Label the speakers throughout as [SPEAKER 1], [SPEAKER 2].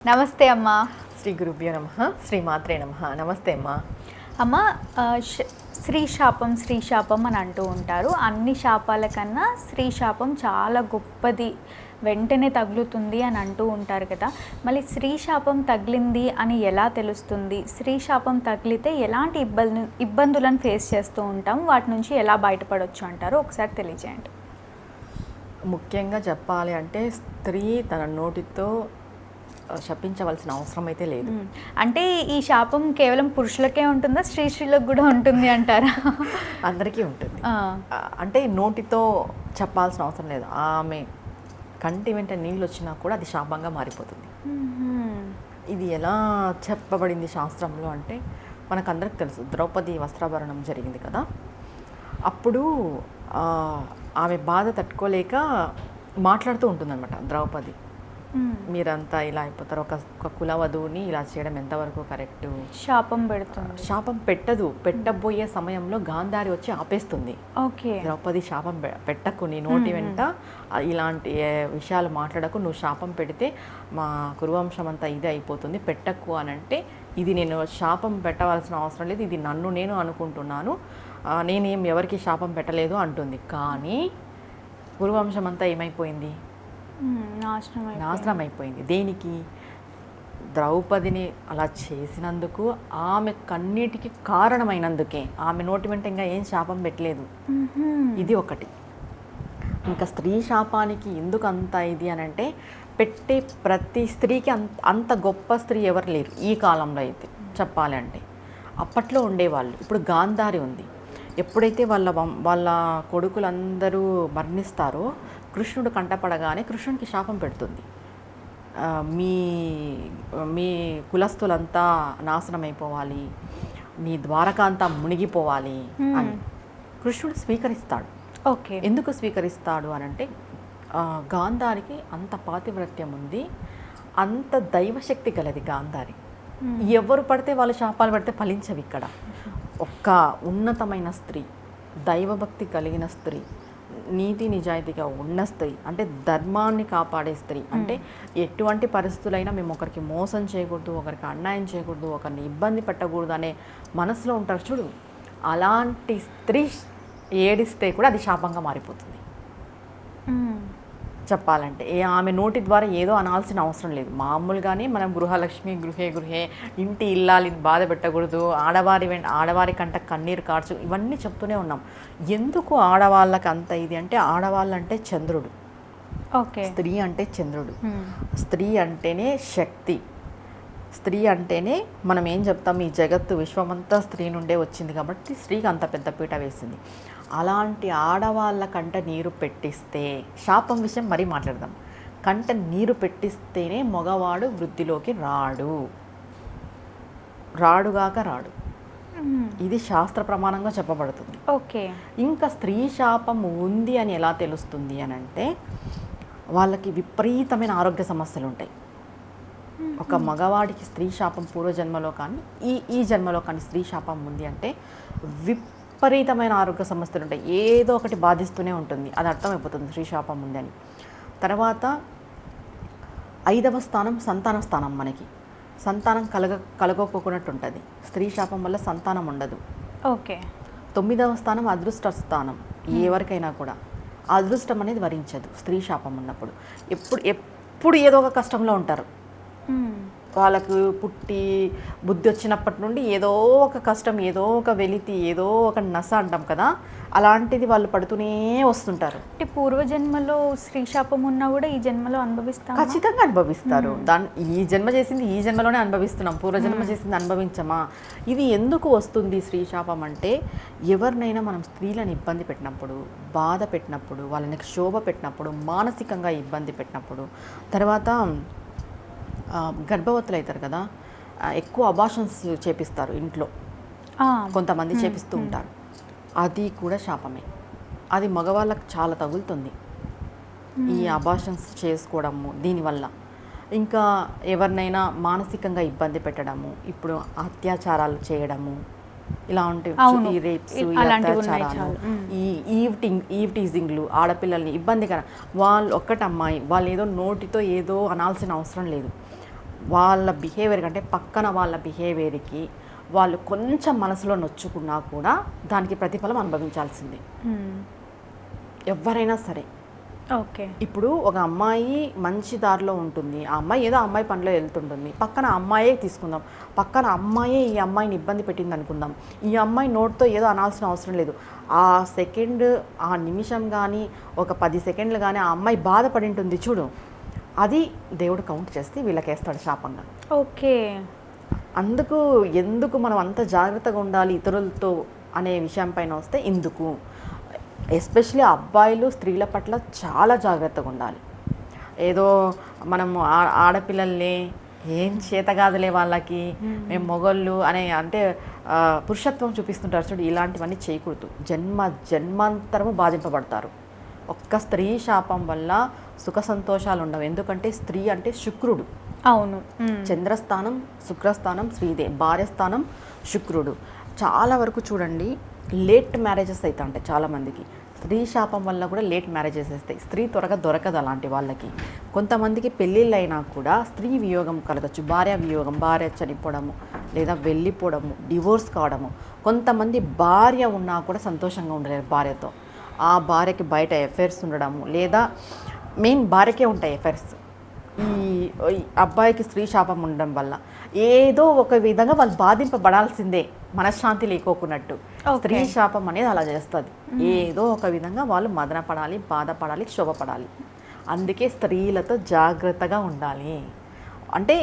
[SPEAKER 1] నమస్తే అమ్మా.
[SPEAKER 2] శ్రీ గురుభ్యో నమః, శ్రీ మాత్రే నమః. నమస్తే అమ్మా.
[SPEAKER 1] అమ్మ, స్త్రీ శాపం అని అంటూ ఉంటారు. అన్ని శాపాల కన్నా స్త్రీ శాపం చాలా గొప్పది, వెంటనే తగులుతుంది అని అంటూ ఉంటారు కదా. మళ్ళీ స్త్రీ శాపం తగిలింది అని ఎలా తెలుస్తుంది? స్త్రీ శాపం తగిలితే ఎలాంటి ఇబ్బందులను ఫేస్ చేస్తూ ఉంటాం, వాటి నుంచి ఎలా బయటపడవచ్చు అంటారు? ఒకసారి తెలియజేయండి.
[SPEAKER 2] ముఖ్యంగా చెప్పాలి అంటే స్త్రీ తన నోటితో శపించవలసిన అవసరం అయితే లేదు.
[SPEAKER 1] అంటే ఈ శాపం కేవలం పురుషులకే ఉంటుందా, స్త్రీలకు కూడా ఉంటుంది అంటారా?
[SPEAKER 2] అందరికీ ఉంటుంది. అంటే నోటితో చెప్పాల్సిన అవసరం లేదు. ఆమె కంటి వెంట నీళ్ళు వచ్చినా కూడా అది శాపంగా మారిపోతుంది. ఇది ఎలా చెప్పబడింది శాస్త్రంలో అంటే మనకందరికి తెలుసు. ద్రౌపది వస్త్రాభరణం జరిగింది కదా, అప్పుడు ఆమె బాధ తట్టుకోలేక మాట్లాడుతూ ఉంటుందన్నమాట ద్రౌపది. మీరంతా ఇలా అయిపోతారు, ఒక కులవధువుని ఇలా చేయడం ఎంతవరకు కరెక్టు?
[SPEAKER 1] శాపం పెడుతుంది.
[SPEAKER 2] శాపం పెట్టదు, పెట్టబోయే సమయంలో గాంధారి వచ్చి ఆపేస్తుంది.
[SPEAKER 1] ఓకే,
[SPEAKER 2] ద్రౌపది శాపం పెట్టకు, నీ నోటి వెంట ఇలాంటి విషయాలు మాట్లాడకు, నువ్వు శాపం పెడితే మా కురువంశం అంతా ఇది అయిపోతుంది, పెట్టకు అని అంటే, ఇది నేను శాపం పెట్టవలసిన అవసరం లేదు, ఇది నన్ను నేను అనుకుంటున్నాను, నేనేం ఎవరికి శాపం పెట్టలేదు అంటుంది. కానీ కురువంశం అంతా ఏమైపోయింది? నాశనం అయిపోయింది. దేనికి? ద్రౌపదిని అలా చేసినందుకు, ఆమె కన్నీటికి కారణమైనందుకే. ఆమె నోటి వెంట ఇంకా ఏం శాపం పెట్టలేదు. ఇది ఒకటి. ఇంకా స్త్రీ శాపానికి ఎందుకు అంత ఇది అని అంటే, పెట్టే ప్రతి స్త్రీకి అంత గొప్ప స్త్రీ ఎవరు లేరు ఈ కాలంలో అయితే చెప్పాలి అంటే. అప్పట్లో ఉండేవాళ్ళు. ఇప్పుడు గాంధారి ఉంది. ఎప్పుడైతే వాళ్ళ కొడుకులందరూ మరణిస్తారో కృష్ణుడు కంటపడగానే కృష్ణుడికి శాపం పెడుతుంది. మీ కులస్తులంతా నాశనం అయిపోవాలి, నీ ద్వారకా అంతా మునిగిపోవాలి అని కృష్ణుడు స్వీకరిస్తాడు.
[SPEAKER 1] ఓకే,
[SPEAKER 2] ఎందుకు స్వీకరిస్తాడు అని అంటే, గాంధారికి అంత పాతివ్రత్యం ఉంది, అంత దైవశక్తి గలది గాంధారి. ఎవరు పడితే వాళ్ళు శాపాలు పడితే ఫలించవి. ఇక్కడ ఒక్క ఉన్నతమైన స్త్రీ, దైవభక్తి కలిగిన స్త్రీ, నీతి నిజాయితీగా ఉన్న స్త్రీ, అంటే ధర్మాన్ని కాపాడే స్త్రీ, అంటే ఎటువంటి పరిస్థితులైనా మేము ఒకరికి మోసం చేయకూడదు, ఒకరికి అన్యాయం చేయకూడదు, ఒకరిని ఇబ్బంది పెట్టకూడదు అనే మనసులో ఉంటారు చూడు, అలాంటి స్త్రీ ఏడిస్తే కూడా అది శాపంగా మారిపోతుంది చెప్పాలంటే. ఆమె నోటి ద్వారా ఏదో అనాల్సిన అవసరం లేదు. మామూలుగానే మనం గృహలక్ష్మి, గృహే ఇంటి ఇల్లాలిని బాధ పెట్టకూడదు, ఆడవారి కంట కన్నీరు కార్చు, ఇవన్నీ చెప్తూనే ఉన్నాం. ఎందుకు ఆడవాళ్ళకి అంత ఇది అంటే, ఆడవాళ్ళంటే చంద్రుడు,
[SPEAKER 1] ఓకే,
[SPEAKER 2] స్త్రీ అంటే చంద్రుడు. స్త్రీ అంటేనే శక్తి. స్త్రీ అంటేనే మనం ఏం చెప్తాం, ఈ జగత్తు విశ్వమంతా స్త్రీ నుండే వచ్చింది కాబట్టి స్త్రీకి అంత పెద్ద పీట వేసింది. అలాంటి ఆడవాళ్ళ కంట నీరు పెట్టిస్తే, శాపం విషయం మరీ మాట్లాడదాం, కంట నీరు పెట్టిస్తేనే మగవాడు వృద్ధిలోకి రాడుగాక రాడు. ఇది శాస్త్ర ప్రమాణంగా చెప్పబడుతుంది.
[SPEAKER 1] ఓకే,
[SPEAKER 2] ఇంకా స్త్రీ శాపం ఉంది అని ఎలా తెలుస్తుంది అని అంటే, వాళ్ళకి విపరీతమైన ఆరోగ్య సమస్యలు ఉంటాయి. ఒక మగవాడికి స్త్రీ శాపం పూర్వజన్మలో కానీ ఈ జన్మలో కానీ స్త్రీ శాపం ఉంది అంటే విపరీతమైన ఆరోగ్య సమస్యలు ఉంటాయి. ఏదో ఒకటి బాధిస్తూనే ఉంటుంది. అది అర్థమైపోతుంది స్త్రీ శాపం ఉంది అని. తర్వాత 5వ స్థానం సంతాన స్థానం. మనకి సంతానం కలగకోకున్నట్టు ఉంటుంది. స్త్రీ శాపం వల్ల సంతానం ఉండదు.
[SPEAKER 1] ఓకే.
[SPEAKER 2] 9వ స్థానం అదృష్ట స్థానం. ఎవరికైనా కూడా అదృష్టం అనేది వరించదు స్త్రీ శాపం ఉన్నప్పుడు. ఎప్పుడు ఏదో ఒక కష్టంలో ఉంటారు. వాళ్ళకు పుట్టి బుద్ధి వచ్చినప్పటి నుండి ఏదో ఒక కష్టం, ఏదో ఒక వెలితి, ఏదో ఒక నస అంటాం కదా, అలాంటిది వాళ్ళు పడుతూనే వస్తుంటారు.
[SPEAKER 1] అంటే పూర్వజన్మలో స్త్రీ శాపం ఉన్నా కూడా ఈ జన్మలో అనుభవిస్తాం,
[SPEAKER 2] ఖచ్చితంగా అనుభవిస్తారు. ఈ జన్మ చేసింది ఈ జన్మలోనే అనుభవిస్తున్నాం, పూర్వజన్మ చేసింది అనుభవించమా? ఇది ఎందుకు వస్తుంది స్త్రీ శాపం అంటే, ఎవరినైనా మనం స్త్రీలను ఇబ్బంది పెట్టినప్పుడు, బాధ పెట్టినప్పుడు, వాళ్ళని క్షోభ పెట్టినప్పుడు, మానసికంగా ఇబ్బంది పెట్టినప్పుడు, తర్వాత గర్భవతులు అవుతారు కదా, ఎక్కువ అబార్షన్స్ చేపిస్తారు ఇంట్లో, కొంతమంది చేపిస్తూ ఉంటారు. అది కూడా శాపమే. అది మగవాళ్ళకు చాలా తగులుతుంది ఈ అబార్షన్స్ చేసుకోవడము. దీనివల్ల ఇంకా ఎవరినైనా మానసికంగా ఇబ్బంది పెట్టడము, ఇప్పుడు అత్యాచారాలు చేయడము, ఇలాంటి రేప్స్, అత్యాచారాలు, ఈవ్ టీజింగ్లు, ఆడపిల్లల్ని ఇబ్బందికర. వాళ్ళు ఒక్కటి అమ్మాయి, వాళ్ళు ఏదో నోటితో ఏదో అనాల్సిన అవసరం లేదు. వాళ్ళ బిహేవియర్ కంటే పక్కన వాళ్ళ బిహేవియర్కి వాళ్ళు కొంచెం మనసులో నొచ్చుకున్నా కూడా దానికి ప్రతిఫలం అనుభవించాల్సిందే, ఎవరైనా సరే.
[SPEAKER 1] ఓకే.
[SPEAKER 2] ఇప్పుడు ఒక అమ్మాయి మంచి దారిలో ఉంటుంది, ఆ అమ్మాయి ఏదో అమ్మాయి పనిలో వెళ్తుంటుంది, పక్కన అమ్మాయే తీసుకుందాం, పక్కన అమ్మాయే ఈ అమ్మాయిని ఇబ్బంది పెట్టింది అనుకుందాం, ఈ అమ్మాయి నోట్తో ఏదో అనాల్సిన అవసరం లేదు, ఆ సెకండ్ ఆ నిమిషం కానీ ఒక 10 సెకండ్లు కానీ ఆ అమ్మాయి బాధపడి ఉంటుంది చూడు, అది దేవుడు కౌంట్ చేస్తే వీళ్ళకేస్తాడు శాపంగా.
[SPEAKER 1] ఓకే.
[SPEAKER 2] ఎందుకు మనం అంత జాగ్రత్తగా ఉండాలి ఇతరులతో అనే విషయం పైన వస్తే, ఇందుకు ఎస్పెషలీ అబ్బాయిలు స్త్రీల పట్ల చాలా జాగ్రత్తగా ఉండాలి. ఏదో మనము ఆడపిల్లల్ని ఏం చేతగాదులే వాళ్ళకి, మేము మొగళ్ళు అనే అంటే పురుషత్వం చూపిస్తుంటారు చూడు, ఇలాంటివన్నీ చేయకూడదు. జన్మాంతరము బాధింపబడతారు. ఒక్క స్త్రీ శాపం వల్ల సుఖ సంతోషాలు ఉండవు. ఎందుకంటే స్త్రీ అంటే శుక్రుడు.
[SPEAKER 1] అవును.
[SPEAKER 2] చంద్రస్థానం శుక్రస్థానం స్త్రీదే, భార్యస్థానం శుక్రుడు. చాలా వరకు చూడండి లేట్ మ్యారేజెస్ అయితే ఉంటాయి చాలామందికి. స్త్రీ శాపం వల్ల కూడా లేట్ మ్యారేజెస్ వస్తాయి. స్త్రీ త్వరగా దొరకదు అలాంటి వాళ్ళకి. కొంతమందికి పెళ్ళిళ్ళు అయినా కూడా స్త్రీ వియోగం కలగచ్చు, భార్య వియోగం, భార్య చనిపోవడము లేదా వెళ్ళిపోవడము, డివోర్స్ కావడము. కొంతమంది భార్య ఉన్నా కూడా సంతోషంగా ఉండలేరు భార్యతో, ఆ భార్యకి బయట ఎఫైర్స్ ఉండడము, లేదా మెయిన్ భార్యకే ఉంటాయి ఎఫైర్స్. ఈ అబ్బాయికి స్త్రీ శాపం ఉండడం వల్ల ఏదో ఒక విధంగా వాళ్ళు బాధింపబడాల్సిందే, మనశ్శాంతి లేకోకున్నట్టు. స్త్రీ శాపం అనేది అలా చేస్తుంది. ఏదో ఒక విధంగా వాళ్ళు మదన పడాలి, బాధపడాలి, క్షోభపడాలి. అందుకే స్త్రీలతో జాగ్రత్తగా ఉండాలి. అంటే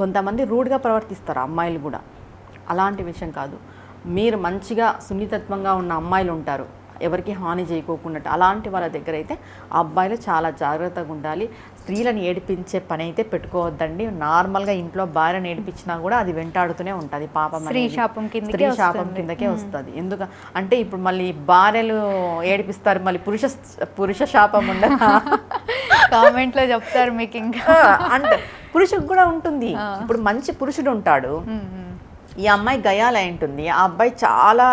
[SPEAKER 2] కొంతమంది రూడ్గా ప్రవర్తిస్తారు అమ్మాయిలు కూడా, అలాంటి విషయం కాదు. మీరు మంచిగా సున్నితత్వంగా ఉన్న అమ్మాయిలు ఉంటారు, ఎవరికి హాని చేయకోకున్నట్టు, అలాంటి వాళ్ళ దగ్గర అయితే అబ్బాయిలు చాలా జాగ్రత్తగా ఉండాలి. స్త్రీలను ఏడిపించే పని అయితే పెట్టుకోవద్దండి. నార్మల్గా ఇంట్లో భార్యను ఏడిపించినా కూడా అది వెంటాడుతూనే ఉంటుంది పాపం,
[SPEAKER 1] స్త్రీ శాపం
[SPEAKER 2] కిందకే వస్తుంది. అంటే ఇప్పుడు మళ్ళీ భార్యలు ఏడిపిస్తారు, మళ్ళీ పురుష శాపం ఉండదు.
[SPEAKER 1] కామెంట్లో చెప్తారు మీకు ఇంకా.
[SPEAKER 2] అంటే పురుషుకు కూడా ఉంటుంది. ఇప్పుడు మంచి పురుషుడు ఉంటాడు, ఈ అమ్మాయి గయాలై ఉంటుంది, ఆ అబ్బాయి చాలా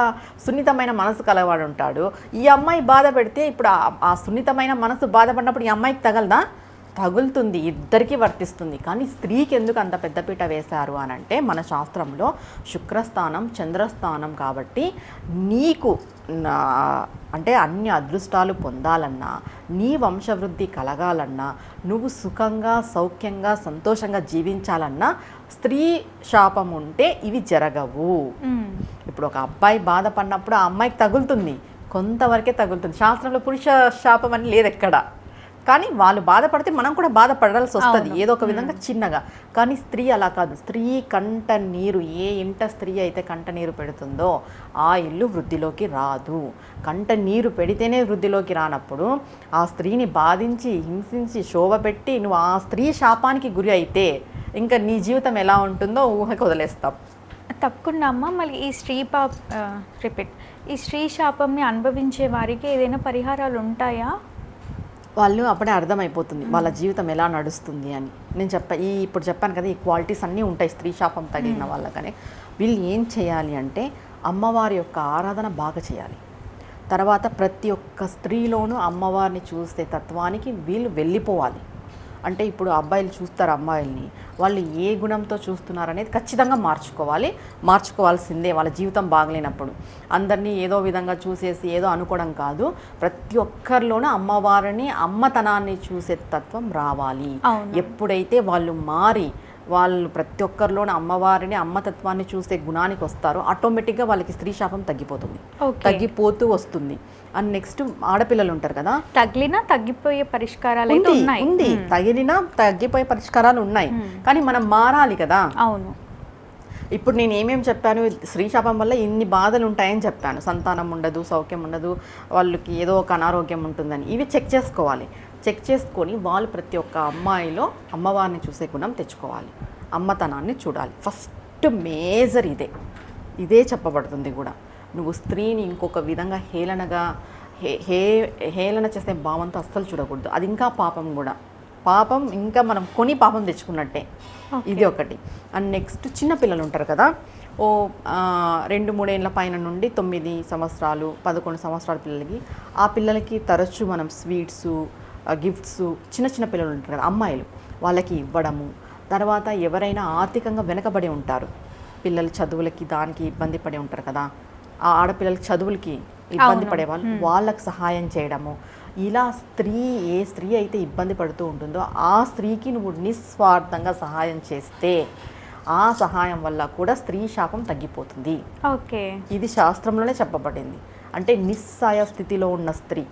[SPEAKER 2] సున్నితమైన మనసు కలవాడు ఉంటాడు. ఈ అమ్మాయి బాధ పెడితే ఇప్పుడు ఆ సున్నితమైన మనసు బాధపడినప్పుడు ఈ అమ్మాయికి తగలదా? తగులుతుంది, ఇద్దరికీ వర్తిస్తుంది. కానీ స్త్రీకి ఎందుకు అంత పెద్దపీట వేశారు అని అంటే, మన శాస్త్రంలో శుక్రస్థానం చంద్రస్థానం కాబట్టి నీకు అంటే అన్ని అదృష్టాలు పొందాలన్నా, నీ వంశవృద్ధి కలగాలన్నా, నువ్వు సుఖంగా సౌఖ్యంగా సంతోషంగా జీవించాలన్నా స్త్రీ శాపం ఉంటే ఇవి జరగవు. ఇప్పుడు ఒక అబ్బాయి బాధపడినప్పుడు ఆ అమ్మాయికి తగులుతుంది, కొంతవరకే తగులుతుంది. శాస్త్రంలో పురుష శాపం అని లేదు ఎక్కడ. కానీ వాళ్ళు బాధపడితే మనం కూడా బాధపడాల్సి వస్తుంది ఏదో ఒక విధంగా చిన్నగా. కానీ స్త్రీ అలా కాదు. స్త్రీ కంట నీరు, ఏ ఇంట స్త్రీ అయితే కంట నీరు పెడుతుందో ఆ ఇల్లు వృద్ధిలోకి రాదు. కంట నీరు పెడితేనే వృద్ధిలోకి రానప్పుడు ఆ స్త్రీని బాధించి హింసించి శోభ పెట్టి నువ్వు ఆ స్త్రీ శాపానికి గురి అయితే ఇంకా నీ జీవితం ఎలా ఉంటుందో ఊహకు వదిలేస్తాం.
[SPEAKER 1] తప్పకుండా అమ్మ. మళ్ళీ ఈ స్త్రీ శాపంని అనుభవించే వారికి ఏదైనా పరిహారాలు ఉంటాయా?
[SPEAKER 2] వాళ్ళు అప్పుడే అర్థమైపోతుంది వాళ్ళ జీవితం ఎలా నడుస్తుంది అని. నేను ఇప్పుడు చెప్పాను కదా, ఈ క్వాలిటీస్ అన్నీ ఉంటాయి స్త్రీ శాపం తగిలిన వాళ్ళకనే. వీళ్ళు ఏం చేయాలి అంటే అమ్మవారి యొక్క ఆరాధన బాగా చేయాలి. తర్వాత ప్రతి ఒక్క స్త్రీలోనూ అమ్మవారిని చూసే తత్వానికి వీళ్ళు వెళ్ళిపోవాలి. అంటే ఇప్పుడు అబ్బాయిలు చూస్తారు అమ్మాయిల్ని, వాళ్ళు ఏ గుణంతో చూస్తున్నారు అనేది ఖచ్చితంగా మార్చుకోవాల్సిందే. వాళ్ళ జీవితం బాగలేనప్పుడు అందరినీ ఏదో విధంగా చూసేసి ఏదో అనుకోవడం కాదు. ప్రతి ఒక్కరిలోనూ అమ్మవారిని, అమ్మతనాన్ని చూసే తత్వం రావాలి. ఎప్పుడైతే వాళ్ళు ప్రతి ఒక్కరిలోనూ అమ్మవారిని, అమ్మతత్వాన్ని చూసే గుణానికి వస్తారో ఆటోమేటిక్గా వాళ్ళకి స్త్రీ శాపం తగ్గిపోతూ వస్తుంది. అండ్ నెక్స్ట్ ఆడపిల్లలు ఉంటారు కదా,
[SPEAKER 1] తగ్గిపోయే పరిష్కారాలు
[SPEAKER 2] తగిలినా తగ్గిపోయే పరిష్కారాలు ఉన్నాయి. కానీ మనం మారాలి కదా.
[SPEAKER 1] అవును.
[SPEAKER 2] ఇప్పుడు నేను ఏమేమి చెప్పాను, స్త్రీ శాపం వల్ల ఇన్ని బాధలు ఉంటాయని చెప్పాను. సంతానం ఉండదు, సౌఖ్యం ఉండదు, వాళ్ళకి ఏదో ఒక అనారోగ్యం ఉంటుందని. ఇవి చెక్ చేసుకొని వాళ్ళు ప్రతి ఒక్క అమ్మాయిలో అమ్మవారిని చూసే గుణం తెచ్చుకోవాలి, అమ్మతనాన్ని చూడాలి. ఫస్ట్ మేజర్ ఇదే చెప్పబడుతుంది కూడా. నువ్వు స్త్రీని ఇంకొక విధంగా హేళన చేసే భావంతో అస్సలు చూడకూడదు. అది ఇంకా పాపం కూడా. పాపం ఇంకా మనం పాపం తెచ్చుకున్నట్టే. ఇది ఒకటి. అండ్ నెక్స్ట్ చిన్నపిల్లలు ఉంటారు కదా, 2-3 ఏళ్ళ పైన నుండి 9 సంవత్సరాలు 11 సంవత్సరాల పిల్లలకి తరచూ మనం స్వీట్స్, గిఫ్ట్స్, చిన్న పిల్లలు ఉంటారు కదా అమ్మాయిలు, వాళ్ళకి ఇవ్వడము, తర్వాత ఎవరైనా ఆర్థికంగా వెనకబడి ఉంటారు, పిల్లలు చదువులకి దానికి ఇబ్బంది పడి ఉంటారు కదా, ఆ ఆడపిల్లలకి చదువులకి ఇబ్బంది
[SPEAKER 1] అవును.
[SPEAKER 2] పడేవాళ్ళు వాళ్ళకి సహాయం చేయడము, ఇలా ఏ స్త్రీ అయితే ఇబ్బంది పడుతూ ఉంటుందో ఆ స్త్రీకి నువ్వు నిస్వార్థంగా సహాయం చేస్తే ఆ సహాయం వల్ల కూడా స్త్రీ శాపం తగ్గిపోతుంది.
[SPEAKER 1] ఓకే.
[SPEAKER 2] ఇది శాస్త్రంలోనే చెప్పబడింది. అంటే నిస్సహాయ స్థితిలో ఉన్న స్త్రీ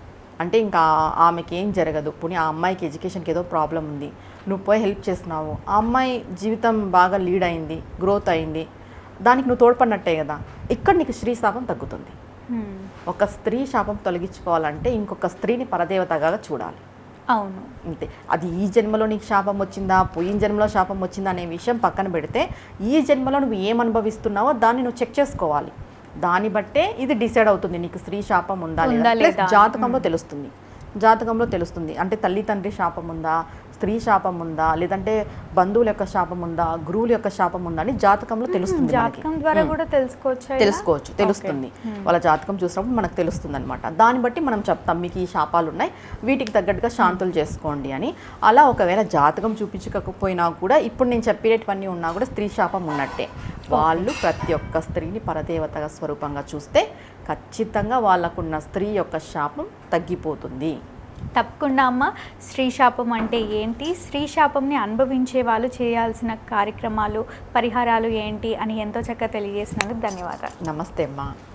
[SPEAKER 2] అంటే ఇంకా ఆమెకి ఏం జరగదు, పోనీ ఆ అమ్మాయికి ఎడ్యుకేషన్కి ఏదో ప్రాబ్లం ఉంది, నువ్వు పోయి హెల్ప్ చేస్తున్నావు, ఆ అమ్మాయి జీవితం బాగా లీడ్ అయింది, గ్రోత్ అయింది, దానికి నువ్వు తోడ్పడినట్టే కదా, ఇక్కడ నీకు స్త్రీ శాపం తగ్గుతుంది. ఒక స్త్రీ శాపం తొలగించుకోవాలంటే ఇంకొక స్త్రీని పరదేవతగా చూడాలి.
[SPEAKER 1] అవును.
[SPEAKER 2] అంతే. అది ఈ జన్మలో నీకు శాపం వచ్చిందా, పోయిన జన్మలో శాపం వచ్చిందా అనే విషయం పక్కన పెడితే ఈ జన్మలో నువ్వు ఏం అనుభవిస్తున్నావో దాన్ని నువ్వు చెక్ చేసుకోవాలి. దాన్ని బట్టే ఇది డిసైడ్ అవుతుంది నీకు స్త్రీ శాపం ఉందా లేదా. జాతకంలో తెలుస్తుంది. అంటే తల్లి తండ్రి శాపం ఉందా, స్త్రీ శాపం ఉందా, లేదంటే బంధువుల యొక్క శాపం ఉందా, గురువుల యొక్క శాపం ఉందా అని జాతకంలో తెలుస్తుంది.
[SPEAKER 1] జాతకం ద్వారా కూడా
[SPEAKER 2] తెలుస్తుంది. వాళ్ళ జాతకం చూసినప్పుడు మనకు తెలుస్తుంది అనమాట. దాన్ని బట్టి మనం చెప్తాం మీకు ఈ శాపాలు ఉన్నాయి, వీటికి తగ్గట్టుగా శాంతులు చేసుకోండి అని. అలా ఒకవేళ జాతకం చూపించకపోయినా కూడా ఇప్పుడు నేను చెప్పేటవన్నీ ఉన్నా కూడా స్త్రీ శాపం ఉన్నట్టే. వాళ్ళు ప్రతి ఒక్క స్త్రీని పరదేవతగా స్వరూపంగా చూస్తే ఖచ్చితంగా వాళ్ళకున్న స్త్రీ యొక్క శాపం తగ్గిపోతుంది.
[SPEAKER 1] తప్పకుండా అమ్మ, స్త్రీ శాపం అంటే ఏంటి, స్త్రీ శాపంని అనుభవించే వాళ్ళు చేయాల్సిన కార్యక్రమాలు, పరిహారాలు ఏంటి అని ఎంతో చక్కగా తెలియజేసినందుకు ధన్యవాదాలు.
[SPEAKER 2] నమస్తే అమ్మా.